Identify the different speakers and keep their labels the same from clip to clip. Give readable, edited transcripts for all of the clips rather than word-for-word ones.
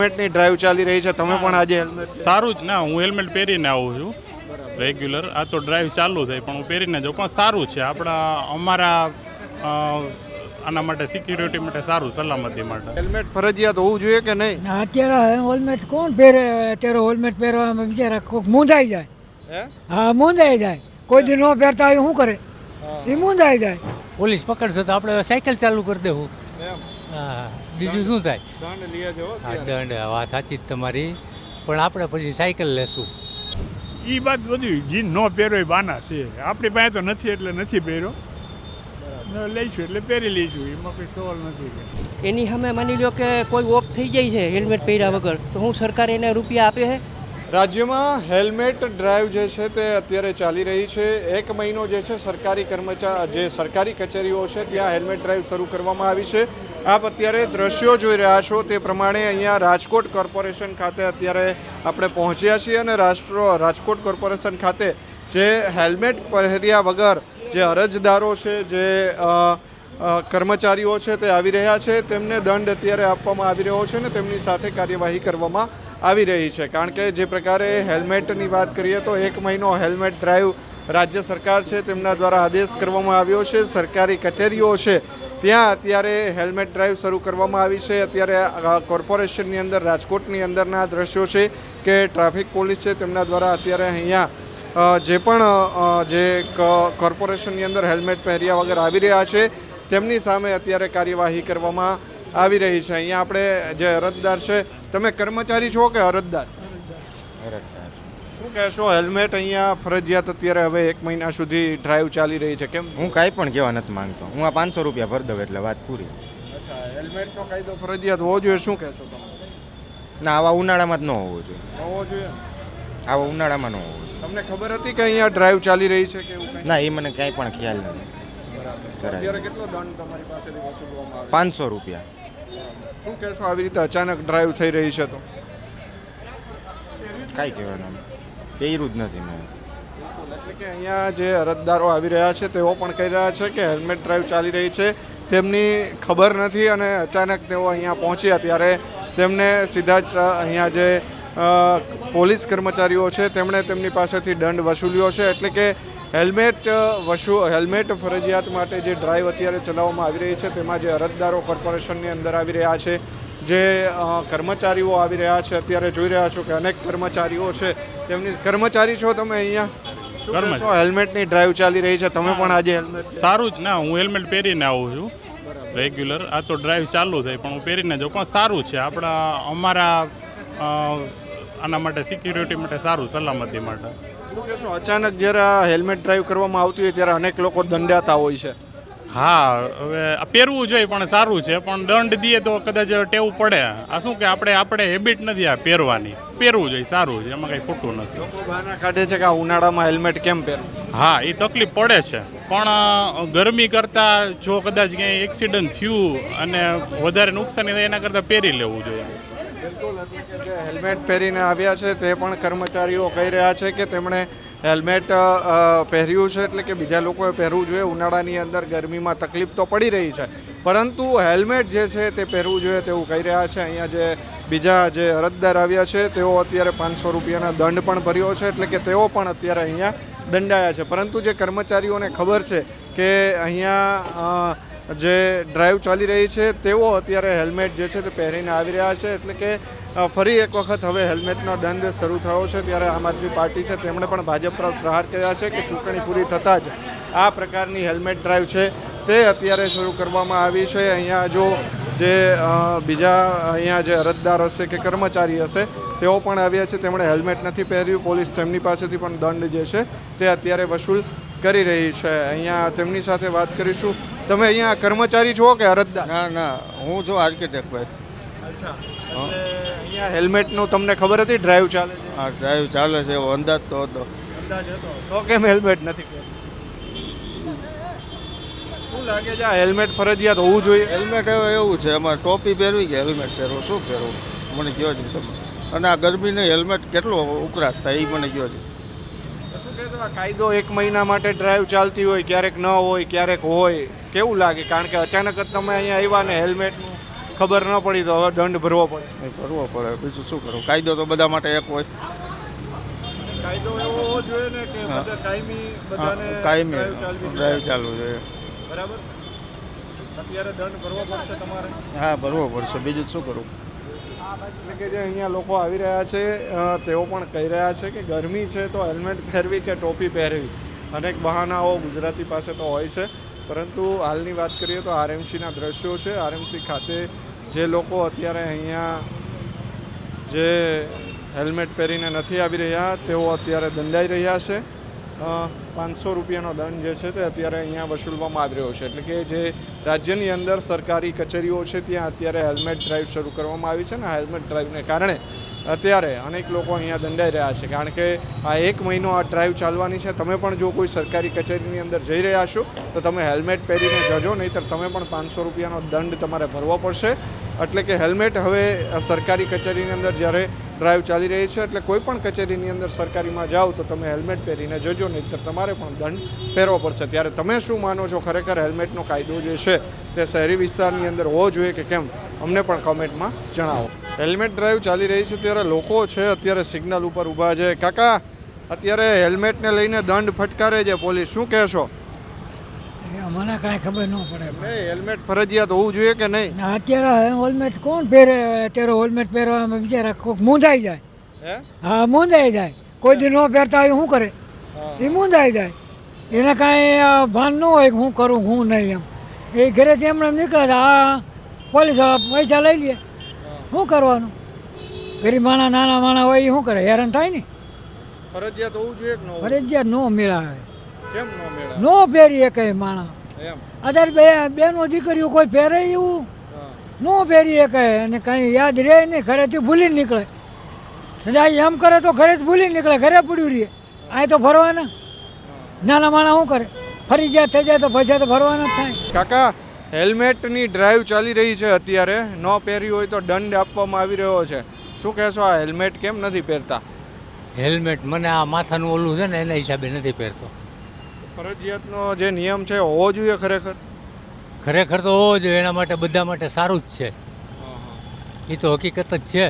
Speaker 1: હેલ્મેટની drive ચાલી રહી છે, તમે પણ આજે હેલ્મેટ
Speaker 2: સારું જ ના, હું હેલ્મેટ પહેરીને આવું છું રેગ્યુલર. આ તો ડ્રાઈવ ચાલુ થાય પણ હું પહેરીને જાઉં, પણ સારું છે અમારા આના માટે સિક્યુરિટી માટે સારું, સલામતી માટે.
Speaker 1: હેલ્મેટ ફરજિયાત હોવું જોઈએ કે નહીં?
Speaker 3: અત્યારે હેલ્મેટ કોણ પહેરે? અત્યારે હેલ્મેટ પહેરવામાં બિચારા કોઈક મૂંઝાઈ જાય. હા, મૂંઝાઈ જાય. કોઈ દી ન પહેરતા હોય શું કરે? એ મૂંઝાઈ જાય.
Speaker 4: પોલીસ પકડશે તો આપણે સાયકલ ચાલુ કરી દેવું. હા, બીજું શું થાય?
Speaker 1: દંડ લે છે.
Speaker 4: હા, દંડ વાત સાચી જ તમારી, પણ આપણે પછી સાયકલ લેશું.
Speaker 5: એ વાત બધી જે ન પહેરો એ બાના છે. આપણી પાસે તો નથી એટલે નથી પહેર્યો, લઈશું એટલે પહેરી લઈશું, એમાં કોઈ સવાલ નથી.
Speaker 6: એની સામે માની લો કે કોઈ ઓફ થઈ જાય છે હેલ્મેટ પહેર્યા વગર, તો હું સરકાર એને રૂપિયા આપે છે?
Speaker 1: રાજ્યમાં હેલ્મેટ ડ્રાઈવ જે છે તે અત્યારે ચાલી રહી છે. 1 મહિનો જે છે સરકારી કચેરીઓ છે ત્યાં હેલ્મેટ ડ્રાઈવ શરૂ કરવામાં આવી છે. આપ અત્યારે દ્રશ્યો જોઈ રહ્યા છો તે પ્રમાણે અહીંયા રાજકોટ કોર્પોરેશન ખાતે અત્યારે આપણે પહોંચ્યા છીએ અને રાજકોટ કોર્પોરેશન ખાતે જે હેલ્મેટ પહેર્યા વગર જે અરજદારો છે, જે કર્મચારીઓ છે તે આવી રહ્યા છે, તેમને દંડ અત્યારે આપવામાં આવી રહ્યો છે અને તેમની સાથે કાર્યવાહી કરવામાં આવી રહી છે. કારણ કે જે પ્રકારે હેલ્મેટની વાત કરીએ તો 1 મહિનો હેલ્મેટ ડ્રાઈવ રાજ્ય સરકાર છે તેમના દ્વારા આદેશ કરવામાં આવ્યો છે. સરકારી કચેરીઓ છે ત્યાં અત્યારે હેલ્મેટ ડ્રાઈવ શરૂ કરવામાં આવી છે. અત્યારે કોર્પોરેશનની અંદર, રાજકોટની અંદરના દ્રશ્યો છે કે ટ્રાફિક પોલીસ છે તેમના દ્વારા અત્યારે અહીંયા જે પણ જે કોર્પોરેશનની અંદર હેલ્મેટ પહેર્યા વગર આવી રહ્યા છે તેમની સામે અત્યારે કાર્યવાહી કરવામાં આવી રહી છે. અહીંયા આપણે જે અરજદાર છે, તમે કર્મચારી છો કે અરજદાર? શું કહેશો? હેલ્મેટ અહીંયા ફરજિયાત અત્યારે હવે 1 મહિના સુધી ડ્રાઈવ ચાલી રહી છે, કેમ?
Speaker 7: હું કાંઈ પણ કહેવા નથી માંગતો. હું આ 500 રૂપિયા ભરી દઉં એટલે વાત પૂરી.
Speaker 1: અચ્છા, હેલ્મેટનો કાયદો ફરજિયાત હોવો જોઈએ, શું કહેશો તમે?
Speaker 7: ના, આવા ઉનાળામાં જ ન હોવો જોઈએ.
Speaker 1: હોવો જોઈએ.
Speaker 7: આવા ઉનાળામાં ન હોવો જોઈએ.
Speaker 1: તમને ખબર હતી કે અહીંયા ડ્રાઈવ ચાલી રહી છે કે એવું કંઈ?
Speaker 7: ના, એ મને ક્યાંય પણ ખ્યાલ નથી.
Speaker 1: અત્યારે કેટલો દંડ તમારી પાસેથી વસૂલવામાં આવે?
Speaker 7: 500 રૂપિયા.
Speaker 1: શું કહેશો આવી રીતે અચાનક ડ્રાઈવ થઈ રહી છે તો?
Speaker 7: કાંઈ કહેવાનું, પહેર્યું જ નથી મેં.
Speaker 1: એટલે કે અહીંયા જે અરજદારો આવી રહ્યા છે તેઓ પણ કહી રહ્યા છે કે હેલ્મેટ ડ્રાઈવ ચાલી રહી છે, તેમની ખબર નથી અને અચાનક તેઓ અહીંયા પહોંચ્યા ત્યારે તેમને સીધા જ અહીંયા જે પોલીસ કર્મચારીઓ છે તેમણે તેમની પાસેથી દંડ વસૂલ્યો છે. એટલે કે હેલ્મેટ ફરજિયાત માટે જે ડ્રાઈવ અત્યારે ચલાવવામાં આવી રહી છે તેમાં જે અરજદારો કોર્પોરેશનની અંદર આવી રહ્યા છે, જે કર્મચારીઓ આવી રહ્યા છે, અત્યારે જોઈ રહ્યા છો કે અનેક કર્મચારીઓ છે, તેમની કર્મચારી છો તમે અહીંયા? હેલ્મેટની ડ્રાઈવ ચાલી રહી છે, તમે પણ આજે હેલ્મેટ?
Speaker 2: સારું જ ના, હું હેલ્મેટ પહેરીને આવું છું રેગ્યુલર. આ તો ડ્રાઈવ ચાલુ થાય પણ હું પહેરીને જાઉં, પણ સારું છે અમારા આના માટે સિક્યુરિટી માટે સારું, સલામતી માટે.
Speaker 1: શું કહેશો? અચાનક જ્યારે હેલ્મેટ ડ્રાઈવ કરવામાં આવતી હોય ત્યારે અનેક લોકો દંડાતા હોય છે.
Speaker 2: હા, હવે પહેરવું જોઈએ પણ સારું છે, પણ દંડ દઈએ તો કદાચ ટેવું પડે. આ શું કે આપણે હેબિટ નથી આ પહેરવાની, પહેરવું જોઈએ, સારું છે, એમાં કંઈ ખોટું નથી.
Speaker 1: લોકો બહાના કાઢે છે કે આ ઉનાળામાં હેલ્મેટ કેમ પહેરવું?
Speaker 2: હા, એ તકલીફ પડે છે, પણ ગરમી કરતાં જો કદાચ ક્યાંય એક્સિડન્ટ થયું અને વધારે નુકસાની થાય એના કરતાં પહેરી લેવું જોઈએ.
Speaker 1: બિલકુલ. એટલે કે જે હેલ્મેટ પહેરીને આવ્યા છે તે પણ કર્મચારીઓ કહી રહ્યા છે કે તેમણે હેલ્મેટ પહેર્યું છે, એટલે કે બીજા લોકોએ પહેરવું જોઈએ. ઉનાળાની અંદર ગરમીમાં તકલીફ તો પડી રહી છે, પરંતુ હેલ્મેટ જે છે તે પહેરવું જોઈએ તેવું કહી રહ્યા છે. અહીંયા જે બીજા જે અરજદાર આવ્યા છે તેઓ અત્યારે 500 રૂપિયાના દંડ પણ ભર્યો છે, એટલે કે તેઓ પણ અત્યારે અહીંયા દંડાયા છે. પરંતુ જે કર્મચારીઓને ખબર છે કે અહીંયા જે ડ્રાઈવ ચાલી રહી છે તેઓ અત્યારે હેલ્મેટ જે છે તે પહેરીને આવી રહ્યા છે. એટલે કે ફરી એક વખત હવે હેલ્મેટનો દંડ શરૂ થયો છે ત્યારે આમ આદમી પાર્ટી છે તેમણે પણ ભાજપ પર પ્રહાર કર્યા છે કે ચૂંટણી પૂરી થતાં જ આ પ્રકારની હેલ્મેટ ડ્રાઈવ છે તે અત્યારે શરૂ કરવામાં આવી છે. અહીંયા જો જે બીજા અહીંયા જે અરજદાર હશે કે કર્મચારી હશે તેઓ પણ આવ્યા છે, તેમણે હેલ્મેટ નથી પહેર્યું. પોલીસ તેમની પાસેથી પણ દંડ જે છે તે અત્યારે વસૂલ કરી રહી છે. અહીંયા તેમની સાથે વાત કરીશું. તમે અહીંયા કર્મચારી છો કે અરજદાર?
Speaker 7: ના, હું છું આર્કિટેક્ટ ભાઈ.
Speaker 1: અચ્છા, અહીંયા હેલ્મેટનું તમને ખબર હતી ડ્રાઈવ ચાલે છે?
Speaker 7: હા, ડ્રાઈવ ચાલે છે એવો અંદાજ તો હતો.
Speaker 1: અંદાજ હતો તો કેમ હેલ્મેટ નથી પહેર્યું? શું લાગે છે, આ હેલ્મેટ ફરજિયાત હોવું જોઈએ?
Speaker 7: હેલ્મેટ હવે એવું છે, અમારે ટોપી પહેરવી કે હેલ્મેટ પહેરવું, શું પહેરવું મને કહો છો તમે? અને આ ગરમીને હેલ્મેટ કેટલો ઉકળાટ થાય એ મને કહો છો.
Speaker 1: શું કહેતો, આ કાયદો 1 મહિના માટે ડ્રાઈવ ચાલતી હોય, ક્યારેક ન હોય, ક્યારેક હોય, કેવું લાગે? કારણ કે અચાનક જ તમે અહીંયા આવ્યા ને હેલ્મેટનું ખબર ન પડી તો હવે દંડ ભરવો પડે.
Speaker 7: નહીં કરવો પડે, બીજું શું કરવું? કાયદો તો બધા માટે એક હોય.
Speaker 1: કાયદો એવો હોવો જોઈએ ને કે
Speaker 7: હા.
Speaker 1: બધા કાયમી
Speaker 7: હા,
Speaker 1: બધાને
Speaker 7: કાયમી
Speaker 1: drive ચાલવી
Speaker 7: ડ્રાઈવ
Speaker 1: જોઈએ.
Speaker 7: ચાલુ છે.
Speaker 1: બરાબર. અત્યારે દંડ ભરવો પડશે તમારે.
Speaker 7: હા, ભરવો પડશે, બીજું શું કરવું?
Speaker 1: એટલે કે જે અહીંયા લોકો આવી રહ્યા છે તેઓ પણ કહી રહ્યા છે કે ગરમી છે તો હેલ્મેટ પહેરવી કે ટોપી પહેરવી, અનેક બહાનાઓ ગુજરાતી પાસે તો હોય છે. પરંતુ હાલની વાત કરીએ તો આરએમસીના દ્રશ્યો છે. આરએમસી ખાતે જે લોકો અત્યારે અહીંયા જે હેલ્મેટ પહેરીને નથી આવી રહ્યા તેઓ અત્યારે દંડાઈ રહ્યા છે. 500 રૂપિયાનો દંડ જે છે તે અત્યારે અહીંયા વસૂલવામાં આવી રહ્યો છે. એટલે કે જે રાજ્યની અંદર સરકારી કચેરીઓ છે ત્યાં અત્યારે હેલ્મેટ ડ્રાઈવ શરૂ કરવામાં આવી છે ને હેલ્મેટ ડ્રાઈવને કારણે અત્યારે અનેક લોકો અહીંયા દંડાઈ રહ્યા છે. કારણ કે આ 1 મહિનો આ ડ્રાઈવ ચાલવાની છે. તમે પણ જો કોઈ સરકારી કચેરીની અંદર જઈ રહ્યા છો તો તમે હેલ્મેટ પહેરીને જજો, નહીંતર તમે પણ 500 રૂપિયાનો દંડ તમારે ભરવો પડશે. એટલે કે હેલ્મેટ હવે સરકારી કચેરીની અંદર જ્યારે ડ્રાઈવ ચાલી રહી છે એટલે કોઈ પણ કચેરીની અંદર સરકારીમાં જાઓ તો તમે હેલ્મેટ પહેરીને જજો, નહીંતર તમારે પણ દંડ ભરવો પડશે. ત્યારે તમે શું માનો છો? ખરેખર હેલ્મેટનો કાયદો જે છે તે શહેરી વિસ્તારની અંદર હોવો જોઈએ કે કેમ? અમને પણ કોમેન્ટમાં જણાવો. હેલ્મેટ ડ્રાઈવ ચાલી રહી છે ત્યારે લોકો છે અત્યારે સિગ્નલ ઉપર ઊભા છે. કાકા, અત્યારે હેલ્મેટને લઈને દંડ ફટકારે છે પોલીસ, શું કહેશો?
Speaker 3: મને કાંઈ ખબર ન પડે.
Speaker 1: નહીં, હેલ્મેટ ફરજિયાત હોવું જોઈએ કે નહીં?
Speaker 3: ને અત્યારે હેલ્મેટ કોણ પહેરે? અત્યારે હેલ્મેટ પહેરવામાં બિચારા કોઈક મૂંઝાઈ જાય.
Speaker 1: હે?
Speaker 3: હા, મૂંઝાઈ જાય. કોઈ દી ન પહેરતા હોય શું કરે? એ મૂંઝાઈ જાય. એને કાંઈ ભાન ન હોય કે હું કરું હું નહીં એમ. એ ઘરેથી એમણે નીકળે આ પોલીસ પૈસા લઈ લે. શું કરવાનું? ગરીબ માણસ નાના માણસ હોય એ શું કરે? હેરાન થાય ને.
Speaker 1: ફરજિયાત હોવું જોઈએ કે ન હોવું?
Speaker 3: ફરજિયાત ન મેળાવે,
Speaker 1: કેમ ન મેળા?
Speaker 3: ન પહેરીએ કઈ માણસ.
Speaker 1: એમ.
Speaker 3: અત્યારે બેનો દીકરીઓ કોઈ પહેરે એવું ન પહેરીએ કહે અને કાંઈ યાદ રહે નહીં, ઘરેથી ભૂલીને નીકળે. સદાય એમ કરે તો ઘરે જ ભૂલી નીકળે, ઘરે પડ્યું રહે. આ તો ભરવાના નાના માણસ શું કરે? ફરજિયાત થઈ જાય તો પૈસા તો ભરવાના જ થાય.
Speaker 1: કાકા, હેલ્મેટની ડ્રાઈવ ચાલી રહી છે અત્યારે, ન પહેર્યું હોય તો દંડ આપવામાં આવી રહ્યો છે. શું કહેશો? આ હેલ્મેટ કેમ નથી પહેરતા?
Speaker 4: હેલ્મેટ મને આ માથાનું ઓલું છે ને એના હિસાબે નથી પહેરતો.
Speaker 1: ફરજિયાતનો જે નિયમ છે હોવો જોઈએ ખરેખર.
Speaker 4: ખરેખર તો હોવો જોઈએ, એના માટે બધા માટે સારું જ છે. એ તો હકીકત જ છે.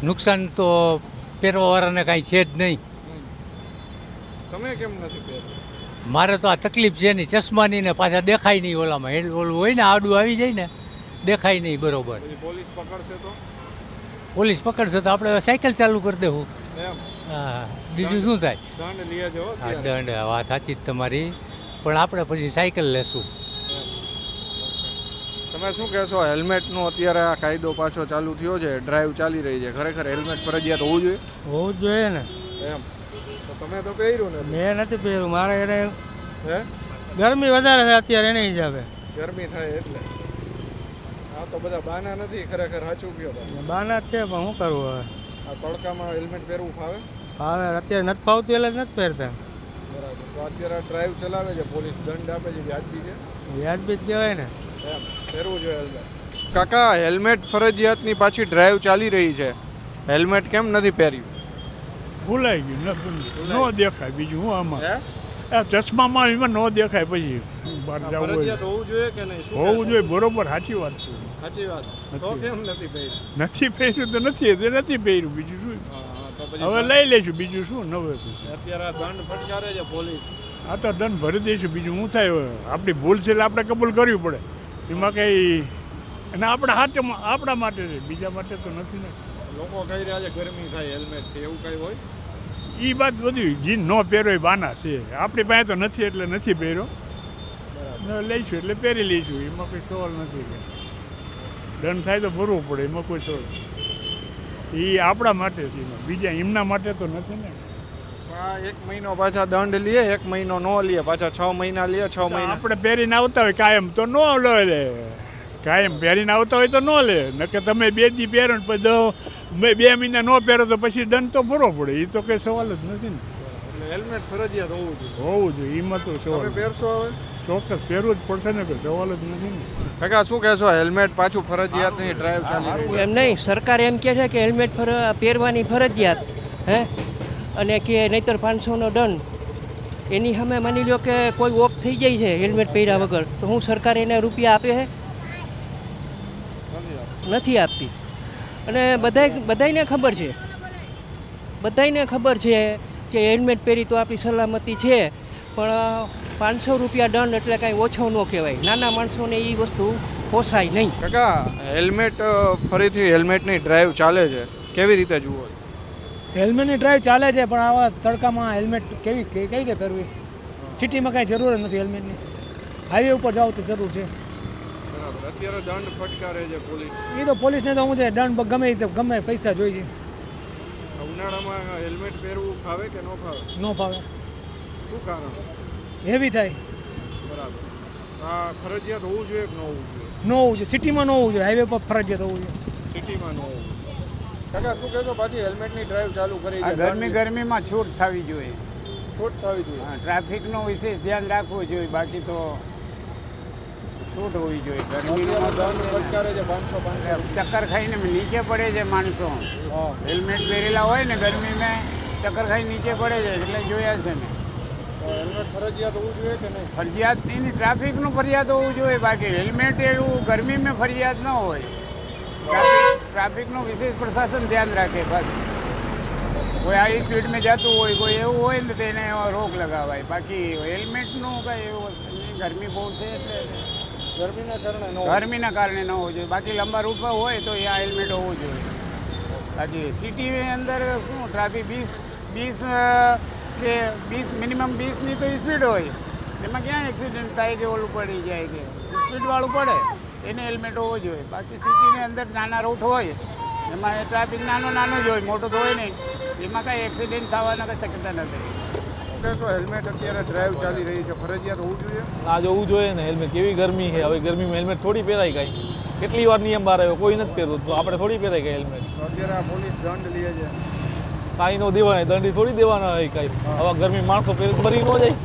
Speaker 4: નુકસાન તો પહેરવાવાળાને કાંઈ છે જ નહીં.
Speaker 1: તમે કેમ નથી પહેરતા?
Speaker 4: મારે તો આ તકલીફ છે નહીં, ચશ્માની ને પાછા દેખાય નહીં. ઓલામાં ઓલું હોય ને આડું આવી જાય ને દેખાય નહીં બરોબર.
Speaker 1: પછી પોલીસ પકડશે તો?
Speaker 4: પોલીસ પકડશે તો આપણે સાયકલ ચાલુ કરી દેવું.
Speaker 1: એમ.
Speaker 4: હા, બીજું શું થાય?
Speaker 1: દંડ લઈએ જો
Speaker 4: આ
Speaker 1: અત્યારે.
Speaker 4: દંડ વાત સાચી જ તમારી, પણ આપણે પછી સાયકલ લેશું.
Speaker 1: તમે શું કહેશો? હેલ્મેટનો અત્યારે આ કાયદો પાછો ચાલુ થયો છે, ડ્રાઈવ ચાલી રહી છે, ખરેખર હેલ્મેટ ફરજિયાત હોવું જોઈએ?
Speaker 5: હોવું જ જોઈએ ને.
Speaker 1: એમ. તો તમે તો પહેર્યું ને?
Speaker 5: મેં નથી પહેર્યું, મારે એને
Speaker 1: હે?
Speaker 5: ગરમી વધારે છે અત્યારે એને હિસાબે.
Speaker 1: ગરમી થાય એટલે. આ તો બધા બાના નથી, ખરેખર સાચું કહો તમે.
Speaker 5: બાના જ છે પણ શું કરવું હવે?
Speaker 1: આ તડકામાં હેલ્મેટ પહેરવું ફાવે?
Speaker 5: હવે અત્યારે નથી ફાવતું એટલે નથી પહેરતા.
Speaker 1: બરાબર. તો અત્યારે આ ડ્રાઈવ ચલાવે છે પોલીસ, દંડ આપે છે, વ્યાજબી છે?
Speaker 5: વ્યાજબી જ કહેવાય ને.
Speaker 1: એમ. પહેરવું જોઈએ હેલ્મેટ. કાકા, હેલ્મેટ ફરજિયાતની પાછી ડ્રાઈવ ચાલી રહી છે, હેલ્મેટ કેમ નથી પહેર્યું?
Speaker 5: ભૂલાઈ ગયું ન દેખાય બીજું હું આમાં.
Speaker 1: હે?
Speaker 5: આ ચશ્મામાં એમાં ન દેખાય પછી બહાર
Speaker 1: આ
Speaker 5: જવું હોય
Speaker 1: ફરજિયાત હોવું જોઈએ કે નહીં? શું
Speaker 5: હોવું
Speaker 1: કહેશો?
Speaker 5: જોઈએ, બરોબર સાચી વાત છે.
Speaker 1: સાચી વાત. તો
Speaker 5: નથી.
Speaker 1: કેમ નથી પહેર્યું?
Speaker 5: નથી પહેર્યું તો નથી પહેર્યું, બીજું શું?
Speaker 1: હા, તો પછી
Speaker 5: હવે લઈ લઈશું, બીજું શું નવે.
Speaker 1: અત્યારે આ દંડ ફટકારે છે પોલીસ.
Speaker 5: આ તો દંડ ભરી દઈશું, બીજું શું થાય હવે? આપણી ભૂલ છે એટલે આપણે કબૂલ કરવી પડે. એમાં કંઈ અને આપણા હાથમાં આપણા માટે છે, બીજા માટે તો નથી ને.
Speaker 1: લોકો કહી રહ્યા છે ગરમી થાય હેલ્મેટ થી, એવું કઈ હોય?
Speaker 5: એ વાત બધી જે ન પહેરો એ બાના છે. આપણી પાસે તો નથી એટલે નથી પહેર્યો. લઈશું એટલે પહેરી લઈશું, એમાં કોઈ સવાલ નથી. કે દંડ થાય તો ભરવો પડે, એમાં કોઈ સવાલ. એ આપણા માટે છે, એમાં બીજા એમના માટે તો નથી ને.
Speaker 1: આ 1 મહિનો પાછા દંડ લે, 1 મહિનો નો લે, પાછા 6 મહિના લે, 6 મહિના.
Speaker 5: આપણે પહેરીને આવતા હોય કાયમ તો ન લે. કાયમ પહેરીને આવતા હોય તો ન લે. નકે તમે 2 દી પહેરો ને પછી 2 મહિના ન પહેરો તો પછી દંડ તો ભરવો પડે. એ તો કંઈ સવાલ જ નથી ને.
Speaker 1: એટલે હેલ્મેટ ફરજિયાત હોવું જોઈએ.
Speaker 5: હોવું જોઈએ, એમાં તો
Speaker 1: તમે
Speaker 5: સવાલ
Speaker 1: પહેરશો હવે?
Speaker 5: ચોક્કસ પહેરવું જ પડશે ને, કોઈ સવાલ જ નથી ને.
Speaker 1: કાકા, શું કહેશો? હેલ્મેટ પાછું ફરજિયાતની ડ્રાઈવ ચાલી રહી છે.
Speaker 6: એમ નહીં, સરકાર એમ કહે છે કે હેલ્મેટ પહેરવાની ફરજિયાત હે, અને કે નહીંતર 500નો દંડ. એની સામે માની લો કે કોઈ ઓફ થઈ જાય છે હેલ્મેટ પહેર્યા વગર, તો હું સરકાર એને રૂપિયા આપે છે?
Speaker 1: નથી આપતા.
Speaker 6: નથી આપતી. અને બધાયને ખબર છે કે હેલ્મેટ પહેરી તો આપણી સલામતી છે, પણ 500 રૂપિયા દંડ એટલે કાંઈ ઓછો ન કહેવાય. નાના માણસોને એ વસ્તુ પોસાય નહીં.
Speaker 1: કાકા હેલ્મેટ ફરીથી હેલ્મેટની ડ્રાઈવ ચાલે છે, કેવી રીતે જુઓ?
Speaker 8: હેલ્મેટની ડ્રાઈવ ચાલે છે, પણ આવા તડકામાં હેલ્મેટ કઈ રીતે પહેરવી? સિટીમાં કાંઈ જરૂર જ નથી હેલ્મેટની. હાઈવે ઉપર જાઓ તો જરૂર છે.
Speaker 1: બરાબર. અત્યારે દંડ ફટકારે છે પોલીસ.
Speaker 8: એ તો પોલીસને તો હું છે દંડ ગમે પૈસા જોઈ છે.
Speaker 1: ઉનાળામાં હેલ્મેટ પહેરવું ફાવે કે ન ફાવે?
Speaker 8: ન ફાવે.
Speaker 1: શું કારણ?
Speaker 8: હેવી થાય.
Speaker 1: બરાબર. આ ફરજિયાત હોવું જોઈએ કે ન હોવું જોઈએ?
Speaker 8: ન હોવું જોઈએ. સિટીમાં ન હોવું જોઈએ, હાઈવે પર ફરજિયાત હોવું જોઈએ.
Speaker 1: સિટીમાં ન હોવું જોઈએ. કાકા શું કહેશો? પાછી હેલ્મેટની ડ્રાઈવ ચાલુ કરી છે.
Speaker 9: ગરમીમાં છૂટ થવી જોઈએ.
Speaker 1: છૂટ થવી જોઈએ.
Speaker 9: ટ્રાફિકનું વિશેષ ધ્યાન રાખવું જોઈએ, બાકી તો છૂટ હોવી જોઈએ.
Speaker 1: અત્યારે દંડ ફટકારે છે 500.
Speaker 9: ચક્કર ખાઈને નીચે પડે છે માણસો. હેલ્મેટ પહેરેલા હોય ને ગરમીમાં ચક્કર ખાઈ નીચે પડે છે, એટલે જોયા છે ને.
Speaker 1: હેલ્મેટ ફરજિયાત હોવું જોઈએ કે નહીં?
Speaker 9: ફરજિયાત નહીં, ટ્રાફિકનું ફરિયાદ હોવું જોઈએ, બાકી હેલ્મેટ એવું ગરમીમાં ફરિયાદ ન હોય. ટ્રાફિકનું વિશેષ પ્રશાસન ધ્યાન રાખે બસ. કોઈ હાઈ સ્પીડમાં જતું હોય, કોઈ એવું હોય ને તેને રોક લગાવાય. બાકી હેલ્મેટનું કાંઈ એવું નહીં. ગરમી બહુ છે એટલે ગરમીના કારણે ન હોવું જોઈએ. બાકી લાંબા રૂટ પર હોય તો ત્યાં હેલ્મેટ હોવું જોઈએ. બાકી સિટીની અંદર શું ટ્રાફિક 20 મિનિમમ 20ની તો સ્પીડ હોય, એમાં ક્યાં એક્સિડન્ટ થાય કે ઓલું પડી જાય કે સ્પીડવાળું પડે એને હેલ્મેટ હોવો જોઈએ. બાકી સિટીની અંદર નાના રૂટ હોય એમાં ટ્રાફિક નાનો જ હોય, મોટો તો હોય નહીં, એમાં કાંઈ એક્સિડન્ટ થવાના કંઈ શક્યતા નથી.
Speaker 1: શું હેલ્મેટ અત્યારે ડ્રાઈવ ચાલી રહી છે, ફરજિયાત હોવું જોઈએ?
Speaker 10: આ જોવું જોઈએ ને હેલ્મેટ. કેવી ગરમી છે હવે, ગરમીમાં હેલ્મેટ થોડી પહેરાય કાંઈ. કેટલી વાર નિયમ બહાર આવ્યો, કોઈ નથી પહેરવું, તો આપણે થોડી પહેરાય કાંઈ હેલ્મેટ.
Speaker 1: અત્યારે આ પોલીસ દંડ લે છે.
Speaker 10: કાંઈ ન દેવાય, દંડી થોડી દેવાના હોય કાંઈ. હવે ગરમી માણસો મરી ન જાય,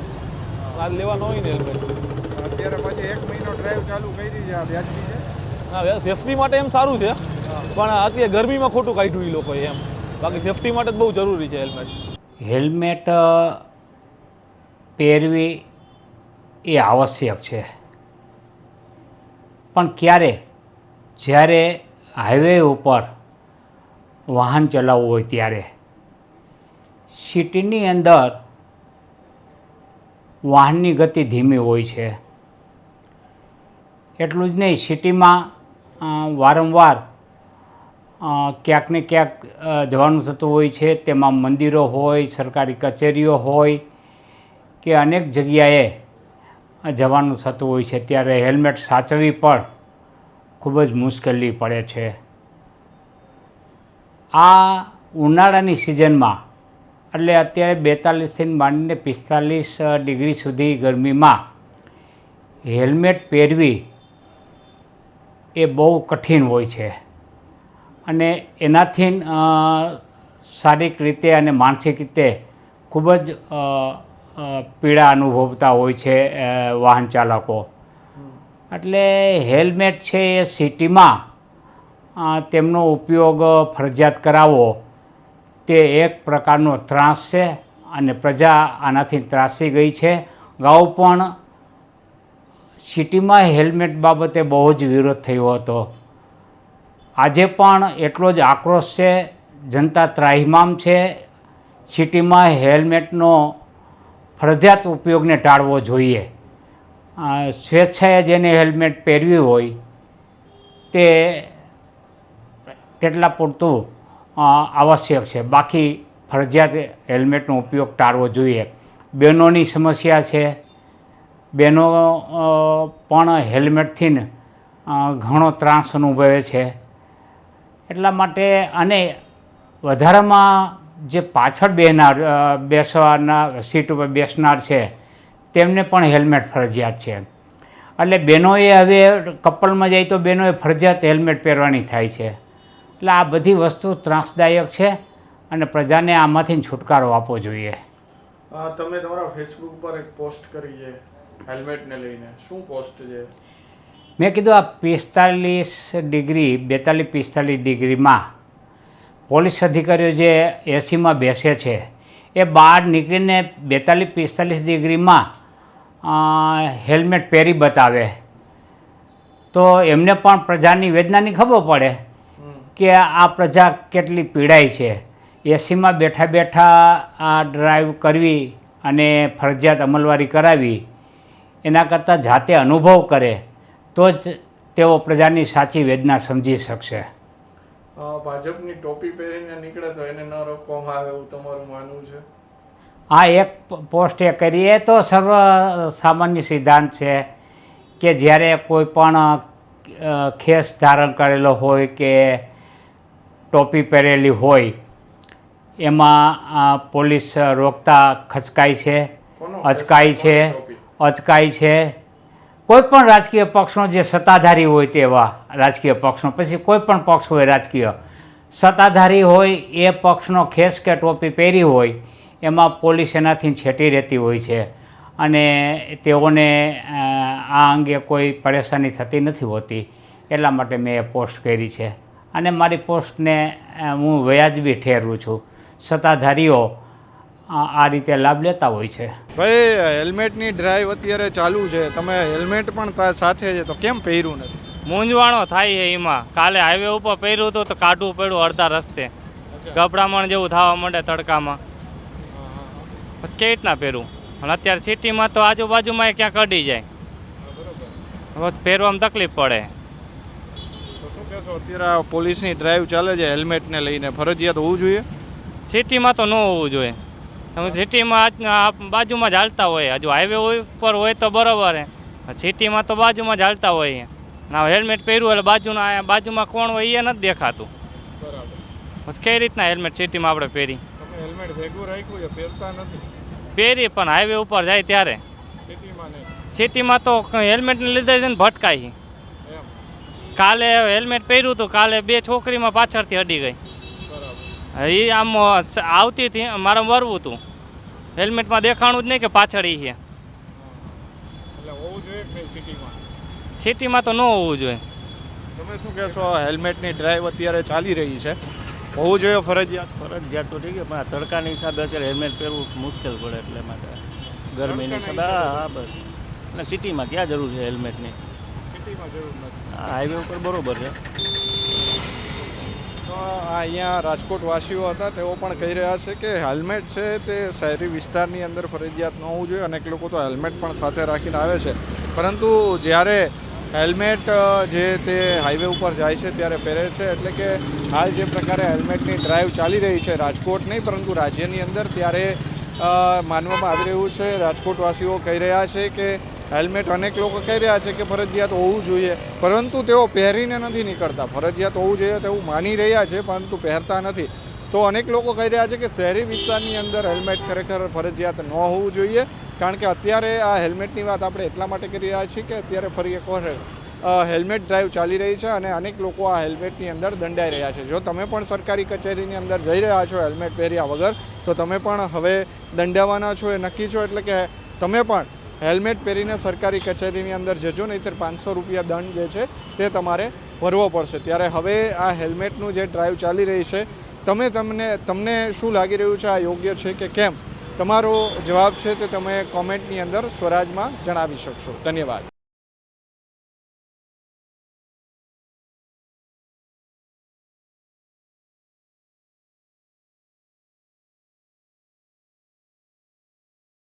Speaker 10: આ લેવાનો હોય ને હેલ્મેટ.
Speaker 1: અત્યારે પછી 1 મહિનો ડ્રાઈવ ચાલુ કરી છે, આ વ્યાજબી છે?
Speaker 10: હા, સેફટી માટે એમ સારું છે, પણ અત્યારે ગરમીમાં ખોટું કાઢ્યું એ લોકોએ એમ. બાકી સેફટી માટે જ બહુ જરૂરી છે હેલ્મેટ.
Speaker 11: હેલ્મેટ પહેરવી એ આવશ્યક છે, પણ ક્યારે? જ્યારે હાઈવે ઉપર વાહન ચલાવવું હોય ત્યારે. સિટીની અંદર વાહનની ગતિ ધીમી હોય છે. એટલું જ નહીં, સિટીમાં વારંવાર ક્યાંક ને ક્યાંક જવાનું થતું હોય છે. તેમાં મંદિરો હોય, સરકારી કચેરીઓ હોય કે અનેક જગ્યાએ જવાનું થતું હોય છે, ત્યારે હેલ્મેટ સાચવવી પણ ખૂબ જ મુશ્કેલી પડે છે. આ ઉનાળાની સિઝનમાં એટલે અત્યારે 42થી માંડીને 45 ડિગ્રી સુધી ગરમીમાં હેલ્મેટ પહેરવી એ બહુ કઠિન હોય છે, અને એનાથી શારીરિક રીતે અને માનસિક રીતે ખૂબ જ પીડા અનુભવતા હોય છે વાહન ચાલકો. એટલે હેલ્મેટ છે એ સિટીમાં તેમનો ઉપયોગ ફરજિયાત કરાવવો તે એક પ્રકારનો ત્રાસ છે, અને પ્રજા આનાથી ત્રાસી ગઈ છે. અગાઉ પણ સિટીમાં હેલ્મેટ બાબતે બહુ જ વિરોધ થયો હતો. આજે પણ એટલો જ આક્રોશ છે, જનતા ત્રાહિમામ છે. સિટીમાં હેલ્મેટનો ફરજિયાત ઉપયોગને ટાળવો જોઈએ. સ્વેચ્છાએ જેને હેલ્મેટ પહેરવી હોય તે તેટલા પૂરતું આવશ્યક છે, બાકી ફરજિયાત હેલ્મેટનો ઉપયોગ ટાળવો જોઈએ. બહેનોની સમસ્યા છે, બહેનો પણ હેલ્મેટથી ઘણો ત્રાસ અનુભવે છે. એટલા માટે, અને વધારામાં જે પાછળ બેસવાના સીટ ઉપર બેસનાર છે તેમને પણ હેલ્મેટ ફરજિયાત છે. એટલે બહેનોએ હવે કપલમાં જાય તો બહેનોએ ફરજિયાત હેલ્મેટ પહેરવાની થાય છે. એટલે આ બધી વસ્તુ ત્રાસદાયક છે, અને પ્રજાને આમાંથી છુટકારો આપવો જોઈએ.
Speaker 1: તમે તમારા ફેસબુક પર એક પોસ્ટ કરી છે હેલ્મેટને લઈને, શું પોસ્ટ છે?
Speaker 11: મેં કીધું આ 42 ડિગ્રીમાં પોલીસ અધિકારીઓ જે એસીમાં બેસે છે એ બહાર નીકળીને 42-45 ડિગ્રીમાં હેલ્મેટ પહેરી બતાવે તો એમને પણ પ્રજાની વેદનાની ખબર પડે કે આ પ્રજા કેટલી પીડાય છે. એસીમાં બેઠા બેઠા આ ડ્રાઈવ કરવી અને ફરજિયાત અમલવારી કરાવી એના કરતાં જાતે અનુભવ કરે તો જ તેઓ પ્રજાની સાચી વેદના સમજી શકશે.
Speaker 1: ભાજપની ટોપી પહેરીને નીકળે તો એને ન રોકવામાં આવે એવું તમારું માનવું છે?
Speaker 11: આ એક પોસ્ટ એ કરીએ તો સર્વ સામાન્ય સિદ્ધાંત છે કે જ્યારે કોઈ પણ ખેસ ધારણ કરેલો હોય કે ટોપી પહેરેલી હોય એમાં પોલીસ રોકતા ખચકાય છે, અચકાય છે. કોઈ પણ રાજકીય પક્ષનો જે સત્તાધારી હોય તેવા રાજકીય પક્ષનો, પછી કોઈ પણ પક્ષ હોય રાજકીય સત્તાધારી હોય એ પક્ષનો ખેસ કે ટોપી પહેરી હોય એમાં પોલીસ એનાથી છેટી રહેતી હોય છે અને તેઓને આ અંગે કોઈ પરેશાની થતી નથી હોતી. એટલા માટે મેં એ પોસ્ટ કરી છે અને મારી પોસ્ટને હું વ્યાજબી ઠેરું છું. સત્તાધારીઓ આ રીતે લાભ લેતા હોય છે.
Speaker 1: ભાઈ, હેલ્મેટની ડ્રાઈવ અત્યારે ચાલુ છે, તમે હેલ્મેટ પણ સાથે છે તો કેમ પહેર્યું નથી?
Speaker 12: મૂંઝવાણો થાય છે એમાં. કાલે હાઈવે ઉપર પહેર્યું હતું તો કાઢવું પડ્યું અડધા રસ્તે, ગભરામણ જેવું થવા માંડે તડકામાં, પછી કેવી રીતના પહેરવું? અને અત્યારે સિટીમાં તો આજુબાજુમાં ક્યાંક અડી જાય, હવે પહેરવામાં તકલીફ પડે.
Speaker 1: અત્યારે પોલીસની ડ્રાઈવ ચાલે છે હેલ્મેટને લઈને, ફરજિયાત હોવું જોઈએ?
Speaker 12: સિટીમાં તો ન હોવું જોઈએ. તમે સિટીમાં બાજુમાં જ હાલતા હોય, હજુ હાઈવે ઉપર હોય તો બરાબર હે, સિટીમાં તો બાજુમાં જ હાલતા હોય. ના હેલ્મેટ પહેર્યું એટલે બાજુમાં કોણ હોય એ નથી દેખાતું. પછી કઈ રીતના હેલ્મેટ સિટીમાં આપણે પહેરી?
Speaker 1: હેલ્મેટ ભેગું રાખ્યું છે, પહેરતા નથી?
Speaker 12: પહેરી પણ હાઈવે ઉપર જાય ત્યારે. સિટીમાં તો હેલ્મેટને લીધે જ ભટકાય. કાલે હેલ્મેટ પહેર્યું હતું, કાલે 2 છોકરીમાં પાછળથી અડી ગઈ. એ આમ આવતી હતી, મારે વરવું હતું, હેલ્મેટમાં દેખાણું જ નહીં કે પાછળ એ છે. સિટીમાં તો ન હોવું જોઈએ.
Speaker 1: તમે શું કહેશો? હેલ્મેટની ડ્રાઈવ અત્યારે ચાલી રહી છે, હોવું જોઈએ ફરજિયાત?
Speaker 13: ફરજિયાત તો ઠીક છે, પણ તડકાની હિસાબે અત્યારે હેલ્મેટ પહેરવું મુશ્કેલ પડે, એટલે માટે ગરમીની હિસાબે. હા બસ. અને સિટીમાં ક્યાં જરૂર છે હેલ્મેટની?
Speaker 1: સિટીમાં જરૂર નથી,
Speaker 13: હાઈવે ઉપર બરોબર છે.
Speaker 1: તો અહીંયા રાજકોટ વાસીઓ હતા, તેઓ પણ કહી રહ્યા છે કે હેલ્મેટ છે તે શહેરી વિસ્તારની અંદર ફરજિયાત ન હોવું જોઈએ. અનેક લોકો તો હેલ્મેટ પણ સાથે રાખીને આવે છે, પરંતુ જ્યારે હેલ્મેટ જે તે હાઈવે ઉપર જાય છે ત્યારે પહેરે છે. એટલે કે હાલ જે પ્રકારે હેલ્મેટની ડ્રાઈવ ચાલી રહી છે રાજકોટ નહીં પરંતુ રાજ્યની અંદર, ત્યારે માનવામાં આવી રહ્યું છે, રાજકોટવાસીઓ કહી રહ્યા છે કે હેલ્મેટ અનેક લોકો કહી રહ્યા છે કે ફરજિયાત હોવું જોઈએ, પરંતુ તેઓ પહેરીને નથી નીકળતા. ફરજિયાત હોવું જોઈએ તેવું માની રહ્યા છે પરંતુ પહેરતા નથી. તો અનેક લોકો કહી રહ્યા છે કે શહેરી વિસ્તારની અંદર હેલ્મેટ ખરેખર ફરજિયાત ન હોવું જોઈએ, કારણ કે અત્યારે આ હેલ્મેટની વાત આપણે એટલા માટે કરી રહ્યા છીએ કે અત્યારે ફરી એકવાર હેલ્મેટ ડ્રાઈવ ચાલી રહી છે અને અનેક લોકો આ હેલ્મેટની અંદર દંડાઈ રહ્યા છે. જો તમે પણ સરકારી કચેરીની અંદર જઈ રહ્યા છો હેલ્મેટ પહેર્યા વગર, તો તમે પણ હવે દંડાવાના છો એ નક્કી છો. એટલે કે તમે પણ હેલ્મેટ પહેરીને સરકારી કચેરીની અંદર જજો, નહીંતર 500 રૂપિયા દંડ જે છે તે તમારે ભરવો પડશે. ત્યારે હવે આ હેલ્મેટનું જે ડ્રાઈવ ચાલી રહી છે, તમને શું લાગી રહ્યું છે? આ યોગ્ય છે કે કેમ? તમારો જવાબ છે તે તમે કોમેન્ટની અંદર સ્વરાજમાં જણાવી શકશો. ધન્યવાદ.